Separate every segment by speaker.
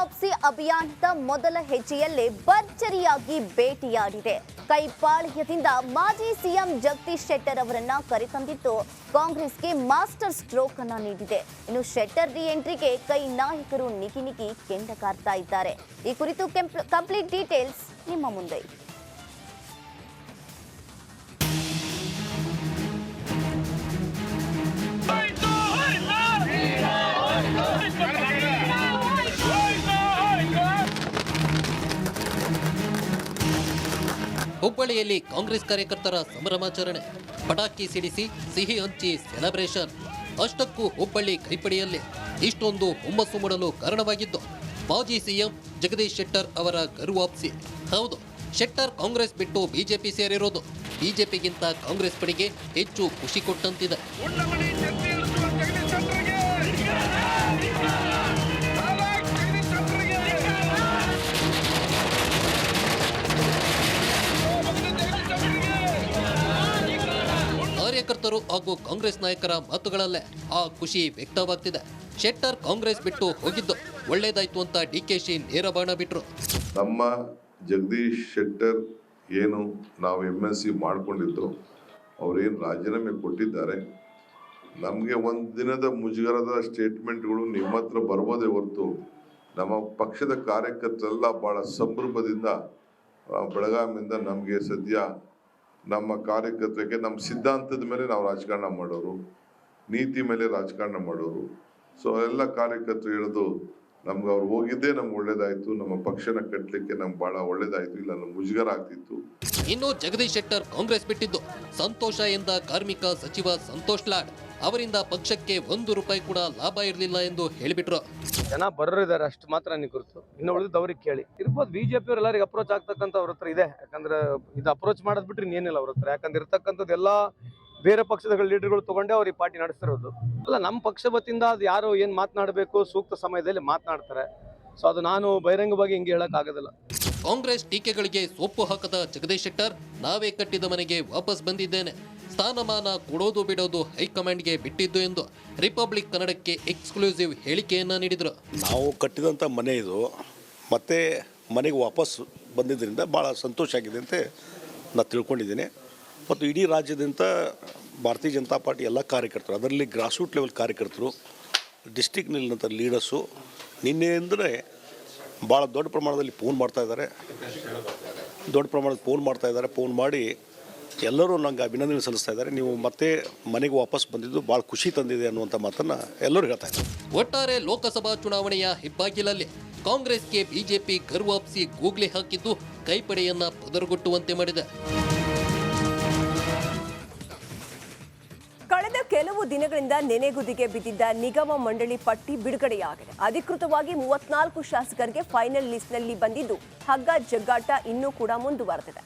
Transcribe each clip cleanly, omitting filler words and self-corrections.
Speaker 1: ವಾಪಸಿ ಅಭಿಯಾನದ ಮೊದಲ ಹೆಜ್ಜೆಯಲ್ಲೇ ಭರ್ಜರಿಯಾಗಿ ಭೇಟಿಯಾಡಿದೆ. ಕೈಪಾಳ್ಯದಿಂದ ಮಾಜಿ ಸಿಎಂ ಜಗದೀಶ್ ಶೆಟ್ಟರ್ ಅವರನ್ನ ಕರೆತಂದಿದ್ದು ಕಾಂಗ್ರೆಸ್ಗೆ ಮಾಸ್ಟರ್ ಸ್ಟ್ರೋಕ್ ಅನ್ನ ನೀಡಿದೆ. ಇನ್ನು ಶೆಟ್ಟರ್ ರಿ ಎಂಟ್ರಿಗೆ ಕೈ ನಾಯಕರು ನಿಗಿ ಕೆಂಡ ಕಾರ್ತಾ ಇದ್ದಾರೆ. ಈ ಕುರಿತು ಕಂಪ್ಲೀಟ್ ಡೀಟೇಲ್ಸ್ ನಿಮ್ಮ ಮುಂದೆ.
Speaker 2: ಹುಬ್ಬಳ್ಳಿಯಲ್ಲಿ ಕಾಂಗ್ರೆಸ್ ಕಾರ್ಯಕರ್ತರ ಸಂಭ್ರಮಾಚರಣೆ, ಪಟಾಕಿ ಸಿಡಿಸಿ ಸಿಹಿ ಹಂಚಿ ಸೆಲೆಬ್ರೇಷನ್. ಅಷ್ಟಕ್ಕೂ ಹುಬ್ಬಳ್ಳಿ ಕೈಪಡಿಯಲ್ಲಿ ಇಷ್ಟೊಂದು ಹುಮ್ಮಸ್ಸು ಮೂಡಲು ಕಾರಣವಾಗಿದ್ದು ಮಾಜಿ ಸಿಎಂ ಜಗದೀಶ್ ಶೆಟ್ಟರ್ ಅವರ ಗರುವಾಪ್ಸಿ. ಹೌದು, ಶೆಟ್ಟರ್ ಕಾಂಗ್ರೆಸ್ ಬಿಟ್ಟು ಬಿಜೆಪಿ ಸೇರಿರೋದು ಬಿಜೆಪಿಗಿಂತ ಕಾಂಗ್ರೆಸ್ ಪಡೆಗೆ ಹೆಚ್ಚು ಖುಷಿ ಕೊಟ್ಟಂತಿದೆ. ಕಾರ್ಯಕರ್ತರು ಹಾಗೂ ಕಾಂಗ್ರೆಸ್ ನಾಯಕರ ಮಾತುಗಳಲ್ಲೇ ಆ ಖುಷಿ ವ್ಯಕ್ತವಾಗ್ತಿದೆ. ಶೆಟ್ಟರ್ ಕಾಂಗ್ರೆಸ್ ಬಿಟ್ಟು ಹೋಗಿದ್ದು ಒಳ್ಳೇದಾಯ್ತು ಅಂತ ಡಿಕೆಶಿ ನೇರ ಬಾಣ ಬಿಟ್ರು.
Speaker 3: ನಮ್ಮ ಜಗದೀಶ್ ಶೆಟ್ಟರ್ ಏನು ನಾವು MLC ಮಾಡ್ಕೊಂಡಿದ್ದು ಅವ್ರೇನು ರಾಜೀನಾಮೆ ಕೊಟ್ಟಿದ್ದಾರೆ. ನಮಗೆ ಒಂದು ದಿನದ ಮುಜುಗರದ ಸ್ಟೇಟ್ಮೆಂಟ್ಗಳು ನಿಮ್ಮ ಹತ್ರ ಬರ್ಬೋದೇ ಹೊರತು ನಮ್ಮ ಪಕ್ಷದ ಕಾರ್ಯಕರ್ತರೆಲ್ಲ ಭಾಳ ಸಂಭ್ರಮದಿಂದ ಬೆಳಗಾವಿಯಿಂದ ನಮಗೆ ಸದ್ಯ ನಮ್ಮ ಕಾರ್ಯಕರ್ತರಿಗೆ ನಮ್ಮ ಸಿದ್ಧಾಂತದ ಮೇಲೆ ನಾವು ರಾಜಕಾರಣ ಮಾಡೋರು, ನೀತಿ ಮೇಲೆ ರಾಜಕಾರಣ ಮಾಡೋರು. ಸೊ ಎಲ್ಲ ಕಾರ್ಯಕರ್ತರು ಹೇಳೋದು ನಮ್ಗೆ ಅವ್ರು ಹೋಗಿದ್ದೇ ನಮ್ಗೆ ಒಳ್ಳೇದಾಯ್ತು, ನಮ್ಮ ಪಕ್ಷನ ಕಟ್ಟಲಿಕ್ಕೆ ನಮ್ಗೆ ಬಹಳ ಒಳ್ಳೇದಾಯ್ತು, ಇಲ್ಲ ನಮ್ಗೆ ಮುಜುಗರ ಆಗ್ತಿತ್ತು.
Speaker 2: ಇನ್ನು ಜಗದೀಶ್ ಶೆಟ್ಟರ್ ಕಾಂಗ್ರೆಸ್ ಬಿಟ್ಟಿದ್ದು ಸಂತೋಷ ಎಂದ ಕಾರ್ಮಿಕ ಸಚಿವ ಸಂತೋಷ್ ಲಾಡ್ ಅವರಿಂದ ಪಕ್ಷಕ್ಕೆ ₹1 ಕೂಡ ಲಾಭ ಇರಲಿಲ್ಲ ಎಂದು ಹೇಳಿಬಿಟ್ರು.
Speaker 4: ಜನ ಬರೋರಿದ್ದಾರೆ ಅಷ್ಟು ಮಾತ್ರ ನನಗೆ ಗುರುತು, ಇನ್ನು ಉಳಿದು ಅವ್ರಿಗೆ ಕೇಳಿ ಇರ್ಬೋದು. ಬಿಜೆಪಿ ಅವ್ರು ಎಲ್ಲರಿಗೆ ಅಪ್ರೋಚ್ ಆಗ್ತಕ್ಕಂಥ ಅವ್ರ ಹತ್ರ ಇದೆ. ಯಾಕಂದ್ರೆ ಇದು ಅಪ್ರೋಚ್ ಮಾಡೋದ್ ಬಿಟ್ರೆ ಇನ್ನೇನಿಲ್ಲ ಅವ್ರ ಹತ್ರ. ಯಾಕಂದ್ರೆ ಇರ್ತಕ್ಕಂಥದ್ದು ಎಲ್ಲ ಬೇರೆ ಪಕ್ಷದ ಲೀಡರ್ಗಳು ತಗೊಂಡೇ ಅವ್ರು ಈ ಪಾರ್ಟಿ ನಡೆಸ್ತಿರೋದು. ಅಲ್ಲ, ನಮ್ಮ ಪಕ್ಷ ವತಿಯಿಂದ ಅದು ಯಾರು ಏನ್ ಮಾತನಾಡಬೇಕು ಸೂಕ್ತ ಸಮಯದಲ್ಲಿ ಮಾತನಾಡ್ತಾರೆ. ಸೊ ಅದು ನಾನು ಬಹಿರಂಗವಾಗಿ ಹಿಂಗೆ ಹೇಳಕ್ ಆಗೋದಿಲ್ಲ.
Speaker 2: ಕಾಂಗ್ರೆಸ್ ಟೀಕೆಗಳಿಗೆ ಸೊಪ್ಪು ಹಾಕದ ಜಗದೀಶ್ ಶೆಟ್ಟರ್ ನಾವೇ ಕಟ್ಟಿದ ಮನೆಗೆ ವಾಪಸ್ ಬಂದಿದ್ದೇನೆ, ಸ್ಥಾನಮಾನ ಕೊಡೋದು ಬಿಡೋದು ಹೈಕಮಾಂಡ್ಗೆ ಬಿಟ್ಟಿದ್ದು ಎಂದು ರಿಪಬ್ಲಿಕ್ ಕನ್ನಡಕ್ಕೆ ಎಕ್ಸ್ಕ್ಲೂಸಿವ್ ಹೇಳಿಕೆಯನ್ನ ನೀಡಿದರು.
Speaker 5: ನಾವು ಕಟ್ಟಿದಂಥ ಮನೆ ಇದು, ಮತ್ತೆ ಮನೆಗೆ ವಾಪಸ್ ಬಂದಿದ್ದರಿಂದ ಭಾಳ ಸಂತೋಷ ಆಗಿದೆ ಅಂತ ನಾನು ತಿಳ್ಕೊಂಡಿದ್ದೀನಿ. ಮತ್ತು ಇಡೀ ರಾಜ್ಯದಿಂದ ಭಾರತೀಯ ಜನತಾ ಪಾರ್ಟಿ ಎಲ್ಲ ಕಾರ್ಯಕರ್ತರು, ಅದರಲ್ಲಿ ಗ್ರಾಸ್ ರೂಟ್ ಲೆವೆಲ್ ಕಾರ್ಯಕರ್ತರು, ಡಿಸ್ಟಿಕ್ನಲ್ಲಿನಂಥ ಲೀಡರ್ಸು ನಿನ್ನೆಯಿಂದಲೇ ಭಾಳ ದೊಡ್ಡ ಪ್ರಮಾಣದಲ್ಲಿ ಫೋನ್ ಮಾಡ್ತಾಯಿದ್ದಾರೆ. ಫೋನ್ ಮಾಡಿ ಎಲ್ಲರೂ ನಂಗೆ ಅಭಿನಂದನೆ ಸಲ್ಲಿಸ್ತಾ ಇದ್ದಾರೆ. ನೀವು ಮತ್ತೆ ಮನೆಗೆ ವಾಪಸ್ ಬಂದಿದ್ದು ಭಾಳ ಖುಷಿ ತಂದಿದೆ ಅನ್ನುವಂಥ ಮಾತನ್ನು ಎಲ್ಲರೂ ಹೇಳ್ತಾ ಇದ್ದಾರೆ.
Speaker 2: ಒಟ್ಟಾರೆ ಲೋಕಸಭಾ ಚುನಾವಣೆಯ ಹೆಬ್ಬಾಗಿಲಲ್ಲಿ ಕಾಂಗ್ರೆಸ್ಗೆ ಬಿಜೆಪಿ ಗರುವಾಪ್ಸಿ ಗೂಗ್ಲಿ ಹಾಕಿದ್ದು ಕೈಪಡೆಯನ್ನ ಪದರಗೊಟ್ಟುವಂತೆ ಮಾಡಿದೆ.
Speaker 6: ಕಳೆದ ಕೆಲವು ದಿನಗಳಿಂದ ನೆನೆಗುದಿಗೆ ಬಿದ್ದಿದ್ದ ನಿಗಮ ಮಂಡಳಿ ಪಟ್ಟಿ ಬಿಡುಗಡೆಯಾಗಿದೆ. ಅಧಿಕೃತವಾಗಿ 34 ಶಾಸಕರಿಗೆ ಫೈನಲ್ ಲಿಸ್ಟ್ನಲ್ಲಿ ಬಂದಿದ್ದು ಹಗ್ಗ ಜಗ್ಗಾಟ ಇನ್ನೂ ಕೂಡ ಮುಂದುವರೆದಿದೆ.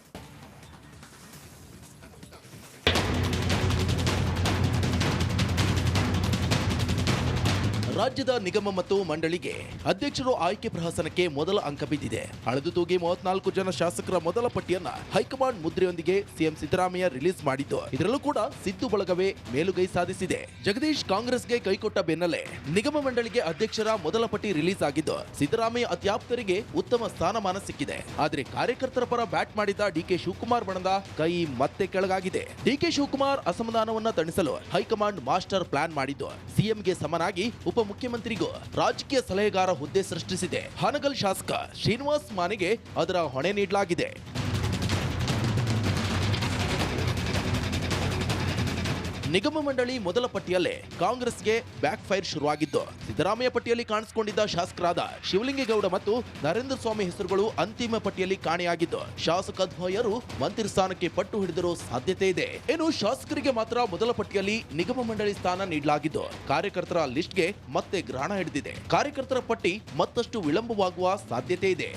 Speaker 7: ರಾಜ್ಯದ ನಿಗಮ ಮತ್ತು ಮಂಡಳಿಗೆ ಅಧ್ಯಕ್ಷರು ಆಯ್ಕೆ ಪ್ರಹಸನಕ್ಕೆ ಮೊದಲ ಅಂಕ ಬಿದ್ದಿದೆ. ಅಳೆದು ತೂಗಿ 34 ಜನ ಶಾಸಕರ ಮೊದಲ ಪಟ್ಟಿಯನ್ನ ಹೈಕಮಾಂಡ್ ಮುದ್ರೆಯೊಂದಿಗೆ ಸಿಎಂ ಸಿದ್ದರಾಮಯ್ಯ ರಿಲೀಸ್ ಮಾಡಿದ್ದು, ಇದರಲ್ಲೂ ಕೂಡ ಸಿದ್ದು ಬಳಗವೇ ಮೇಲುಗೈ ಸಾಧಿಸಿದೆ. ಜಗದೀಶ್ ಕಾಂಗ್ರೆಸ್ಗೆ ಕೈಕೊಟ್ಟ ಬೆನ್ನಲ್ಲೇ ನಿಗಮ ಮಂಡಳಿಗೆ ಅಧ್ಯಕ್ಷರ ಮೊದಲ ಪಟ್ಟಿ ರಿಲೀಸ್ ಆಗಿದ್ದು ಸಿದ್ದರಾಮಯ್ಯ ಅತ್ಯಾಪ್ತರಿಗೆ ಉತ್ತಮ ಸ್ಥಾನಮಾನ ಸಿಕ್ಕಿದೆ. ಆದ್ರೆ ಕಾರ್ಯಕರ್ತರ ಪರ ಬ್ಯಾಟ್ ಮಾಡಿದ್ದ ಡಿಕೆ ಶಿವಕುಮಾರ್ ಬಣದ ಕೈ ಮತ್ತೆ ಕೆಳಗಾಗಿದೆ. ಡಿಕೆ ಶಿವಕುಮಾರ್ ಅಸಮಾಧಾನವನ್ನ ತಣಿಸಲು ಹೈಕಮಾಂಡ್ ಮಾಸ್ಟರ್ ಪ್ಲಾನ್ ಮಾಡಿದ್ದು ಸಿಎಂಗೆ ಸಮನಾಗಿ ಮುಖ್ಯಮಂತ್ರಿಗೂ ರಾಜಕೀಯ ಸಲಹೆಗಾರ ಹುದ್ದೆ ಸೃಷ್ಟಿಸಿದೆ. ಹಾನಗಲ್ ಶಾಸಕ ಶ್ರೀನಿವಾಸ್ ಮಾನೆಗೆ ಅದರ ಹೊಣೆ ನೀಡಲಾಗಿದೆ. ನಿಗಮ ಮಂಡಳಿ ಮೊದಲ ಪಟ್ಟಿಯಲ್ಲೇ ಕಾಂಗ್ರೆಸ್ಗೆ ಬ್ಯಾಕ್ ಫೈರ್ ಶುರುವಾಗಿದ್ದು ಸಿದ್ದರಾಮಯ್ಯ ಪಟ್ಟಿಯಲ್ಲಿ ಕಾಣಿಸಿಕೊಂಡಿದ್ದ ಶಾಸಕರಾದ ಶಿವಲಿಂಗೇಗೌಡ ಮತ್ತು ನರೇಂದ್ರ ಸ್ವಾಮಿ ಹೆಸರುಗಳು ಅಂತಿಮ ಪಟ್ಟಿಯಲ್ಲಿ ಕಾಣೆಯಾಗಿದ್ದು ಶಾಸಕದ್ವಯರು ಮಂತ್ರಿ ಸ್ಥಾನಕ್ಕೆ ಪಟ್ಟು ಹಿಡಿದಿರೋ ಸಾಧ್ಯತೆ ಇದೆ. ಇನ್ನು ಶಾಸಕರಿಗೆ ಮಾತ್ರ ಮೊದಲ ಪಟ್ಟಿಯಲ್ಲಿ ನಿಗಮ ಮಂಡಳಿ ಸ್ಥಾನ ನೀಡಲಾಗಿದ್ದು ಕಾರ್ಯಕರ್ತರ ಲಿಸ್ಟ್ಗೆ ಮತ್ತೆ ಗ್ರಹಣ ಹಿಡಿದಿದೆ. ಕಾರ್ಯಕರ್ತರ ಪಟ್ಟಿ ಮತ್ತಷ್ಟು ವಿಳಂಬವಾಗುವ ಸಾಧ್ಯತೆ ಇದೆ.